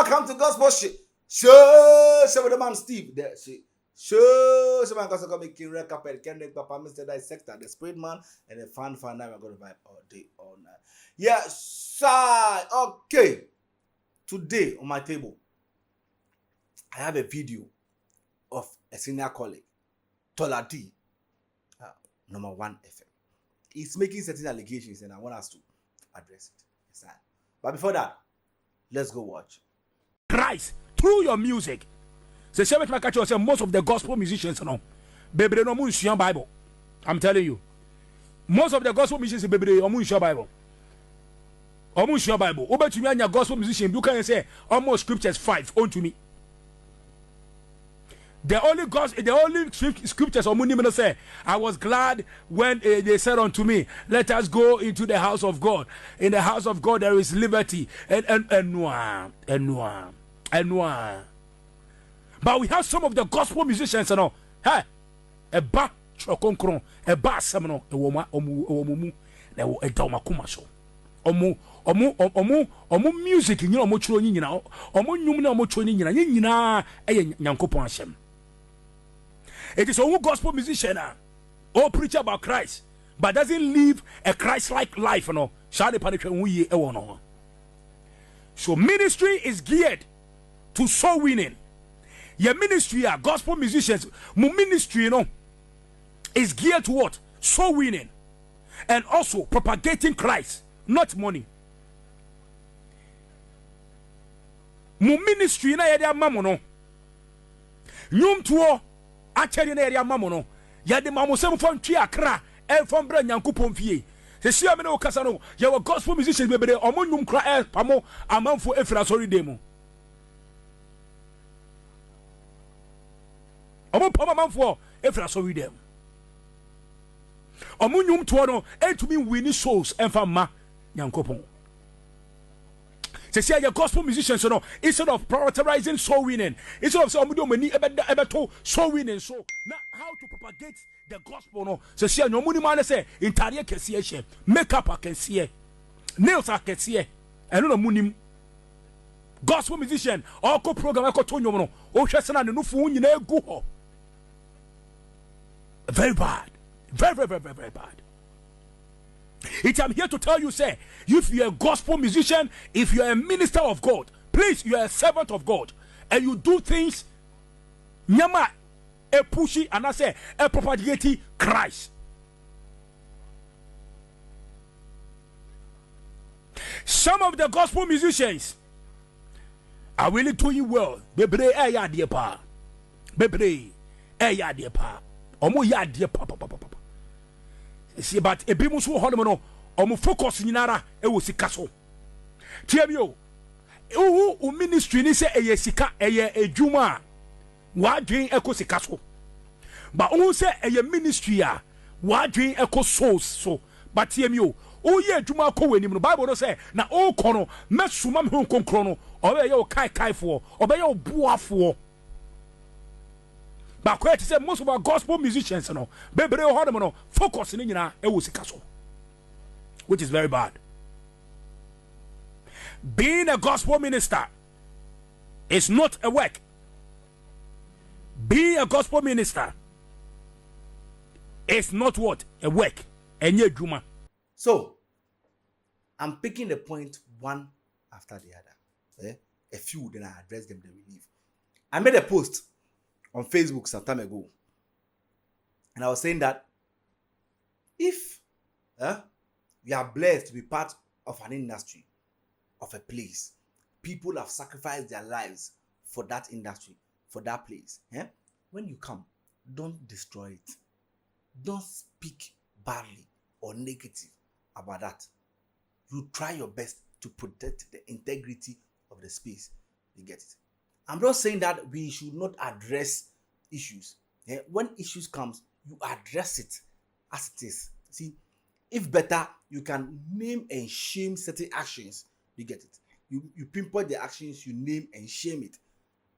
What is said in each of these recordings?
Welcome to Gospel Show with the man Steve. There, show man because I'm making red carpet, Kendrick, Papa, Mr. Dissector, the Spirit Man, and the fun. Now we're going to vibe all day, all night. Yes, sir. Okay. Today on my table, I have a video of a senior colleague, Tola D, number 1 FM. He's making certain allegations, and I want us to address it. Yes, but before that, let's go watch. Christ through your music. Say, most of the gospel musicians, no, baby, no moon Bible. I'm telling you, most of the gospel musicians, baby, no moon Bible. Almost your Bible. Over to me and your gospel musician, you can say almost scriptures 5 unto me. The only scriptures on say, I was glad when they said unto me, let us go into the house of God. In the house of God there is liberty and noir. But we have some of the gospel musicians, you know, hey, a ba chokonkron, a ba semino, a woman, omu, a doma kumasho. Omu music nyina omu churo nyina omu nyum na omu churo nyina nyankopon asem. It is a gospel musician or preach about Christ but doesn't live a Christ-like life, no. So ministry is geared to soul winning. Your ministry are gospel musicians. Ministry, you know, is geared to what? Soul winning and also propagating Christ. Not money. Mu ministry na yede amamo no. Nyum tuo acheri na yede amamo no. Yede mamosem fon twi akra e fon bra nyankopon fie. Se sia me no kasa no, ye were gospel musicians bebere omo nyum kra e pamo amanfo efira sori dem. Omo pamo amanfo efira sori dem. Omo nyum tuo no entumi win souls enfa ma Yankopon. Say your gospel musicians, you know, instead of prioritizing soul winning, instead of saying ebeto soul winning, so now how to propagate the gospel, no? Say no money man say interior can see, makeup I can see, nails I can see, and no money. Gospel musician, all co program I got to no, oh shasana no phone, you know, go. Very bad, very bad. I'm here to tell you, say, if you're a gospel musician, if you're a minister of God, please, you're a servant of God, and you do things, nyama, a pushy, and I say, a propagating Christ. Some of the gospel musicians are really doing well. Bebre, ya dear pa. Bebre, ya dear pa. Omo ya dear pa. See, but a bimusu honomono, omu focus nyinara e wo sika so. Tiebio, u ministry ni se eye sika eye ejuma wa dwen eko sika so. But u se eye ministry a wa dwen eko souls so. But tiemio, o ye ejuma ko wanim no Bible no say na o kono mesuma me konkron no obe ye o kai fo, obe ye o buafo. But quite say most of our gospel musicians, no, baby, no, focus in which is very bad. Being a gospel minister is not a work. Being a gospel minister is not what? A work. So, I'm picking the point one after the other. A few, then I address them, then we leave. I made a post on Facebook some time ago, and I was saying that if we are blessed to be part of an industry, of a place, people have sacrificed their lives for that industry, for that place. When you come, don't destroy it. Don't speak badly or negative about that. You try your best to protect the integrity of the space. You get it? I'm not saying that we should not address issues. When issues comes, you address it as it is. See, if better, you can name and shame certain actions. You get it? You pinpoint the actions, you name and shame it,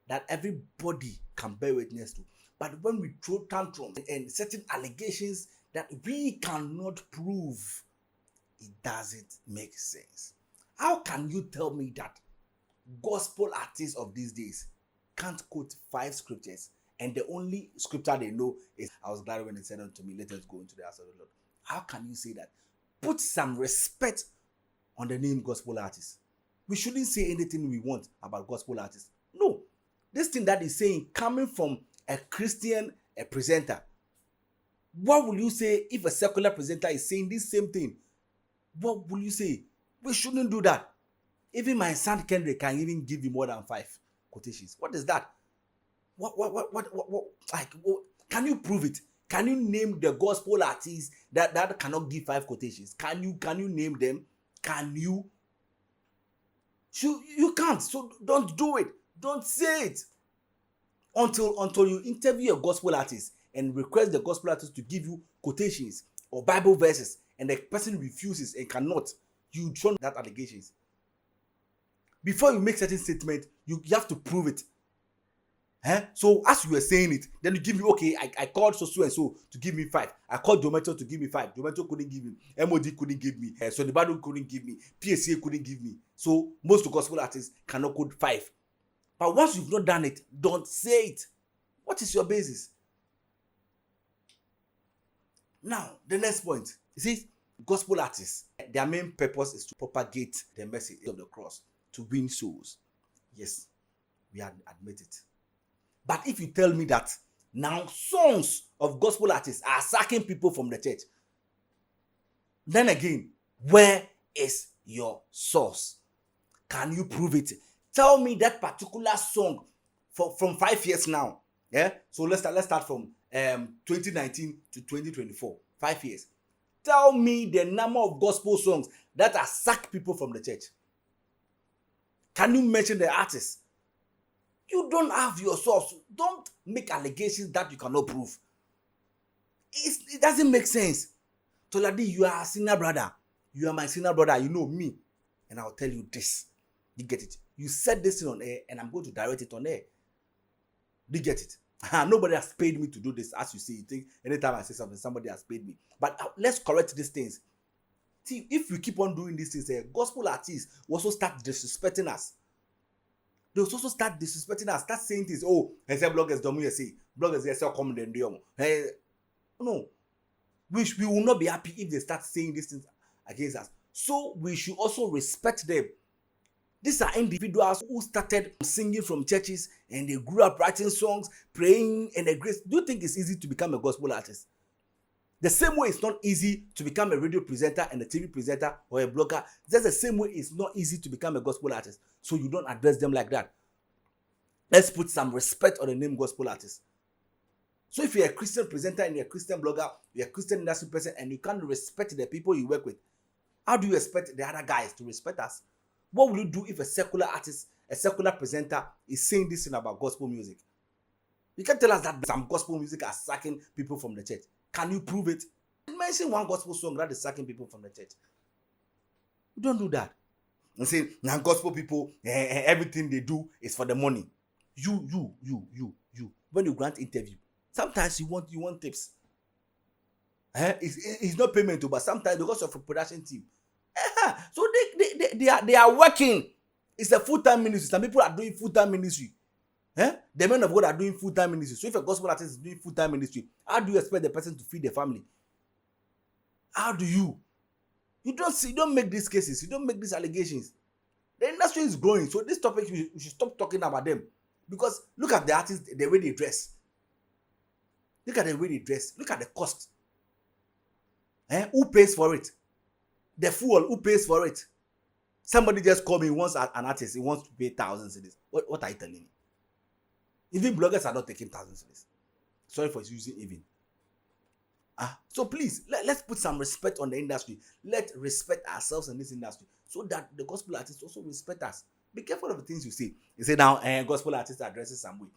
that everybody can bear witness to. But when we throw tantrums and certain allegations that we cannot prove, it doesn't make sense. How can you tell me that gospel artists of these days can't quote 5 scriptures, and the only scripture they know is, I was glad when they said unto me, let us go into the house of the Lord. How can you say that? Put some respect on the name gospel artists. We shouldn't say anything we want about gospel artists. No. This thing that is saying coming from a Christian presenter, what will you say if a secular presenter is saying this same thing? What will you say? We shouldn't do that. Even my son Kendrick can even give you more than 5 quotations. What is that? What like, what, can you prove it? Can you name the gospel artists that cannot give 5 quotations? Can you name them? Can you? You can't. So don't do it. Don't say it. Until you interview a gospel artist and request the gospel artist to give you quotations or Bible verses, and the person refuses and cannot, you throw that allegations. Before you make certain statement, you have to prove it. So as you were saying it, then you give me, okay, I called so and so to give me 5. I called Dometo to give me 5. Dometo couldn't give me. MOD couldn't give me. So the Bible couldn't give me. PSA couldn't give me. So most gospel artists cannot quote 5. But once you've not done it, don't say it. What is your basis? Now, the next point. You see, gospel artists, their main purpose is to propagate the message of the cross, to win souls. Yes, we admit it. But if you tell me that now songs of gospel artists are sacking people from the church, then again, where is your source? Can you prove it? Tell me that particular song from 5 years now. Yeah. So let's start from 2019 to 2024. 5 years. Tell me the number of gospel songs that are sacked people from the church. Can you mention the artists? You don't have your source. Don't make allegations that you cannot prove. It doesn't make sense. Toladi, you are a sinner brother. You are my sinner brother. You know me. And I'll tell you this. You get it? You said this thing on air, and I'm going to direct it on air. Do you get it? Nobody has paid me to do this. As you see, you think anytime I say something, somebody has paid me. But let's correct these things. See, if we keep on doing these things, gospel artists will also start disrespecting us. They will also start disrespecting us. Start saying things. Oh, I say bloggers don't say. Bloggers say come then do. No, we will not be happy if they start saying these things against us. So we should also respect them. These are individuals who started singing from churches and they grew up writing songs, praying, and a grace. Do you think it's easy to become a gospel artist? The same way it's not easy to become a radio presenter and a TV presenter or a blogger, just the same way it's not easy to become a gospel artist. So you don't address them like that. Let's put some respect on the name gospel artist. So if you're a Christian presenter and you're a Christian blogger, you're a Christian industry person, and you can't respect the people you work with, how do you expect the other guys to respect us? What will you do if a secular artist, a secular presenter is saying this thing about gospel music? You can tell us that some gospel music are sacking people from the church. Can you prove it? Mention one gospel song that is sacking people from the church. You don't do that. And say, now gospel people, everything they do is for the money. You. When you grant interview, sometimes you want tips. It's not payment, but sometimes because of a production team. So they are working. It's a full-time ministry. Some people are doing full-time ministry. The men of God are doing full-time ministry. So if a gospel artist is doing full-time ministry, how do you expect the person to feed the family? How do you? You don't make these cases. You don't make these allegations. The industry is growing. So this topic, we should stop talking about them. Because look at the artists, the way they dress. Look at the way they dress. Look at the cost. Who pays for it? The fool who pays for it. Somebody just called me once an artist. He wants to pay thousands in this. What are you telling me? Even bloggers are not taking thousands in this. Sorry for using even. So please, let's put some respect on the industry. Let's respect ourselves in this industry so that the gospel artists also respect us. Be careful of the things you say. You say now, gospel artists addresses some way.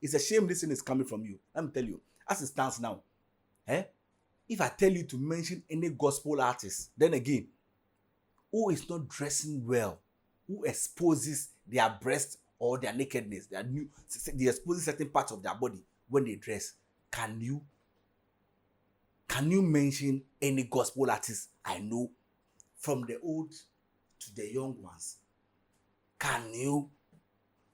It's a shame this thing is coming from you. Let me tell you, as it stands now, if I tell you to mention any gospel artist, then again, who is not dressing well, who exposes their breast or their nakedness, they expose certain parts of their body when they dress, can you mention any gospel artist I know, from the old to the young ones? Can you?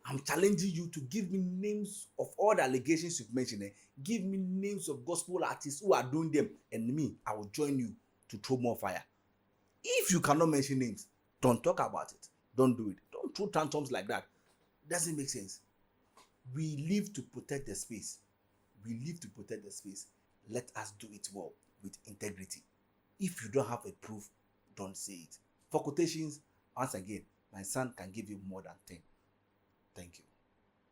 I'm challenging you to give me names of all the allegations you've mentioned. Give me names of gospel artists who are doing them, and me, I will join you to throw more fire. If you cannot mention names, don't talk about it. Don't do it. Don't throw tantrums like that. It doesn't make sense. We live to protect the space. We live to protect the space. Let us do it well with integrity. If you don't have a proof, don't say it. For quotations, once again, my son can give you more than 10. Thank you.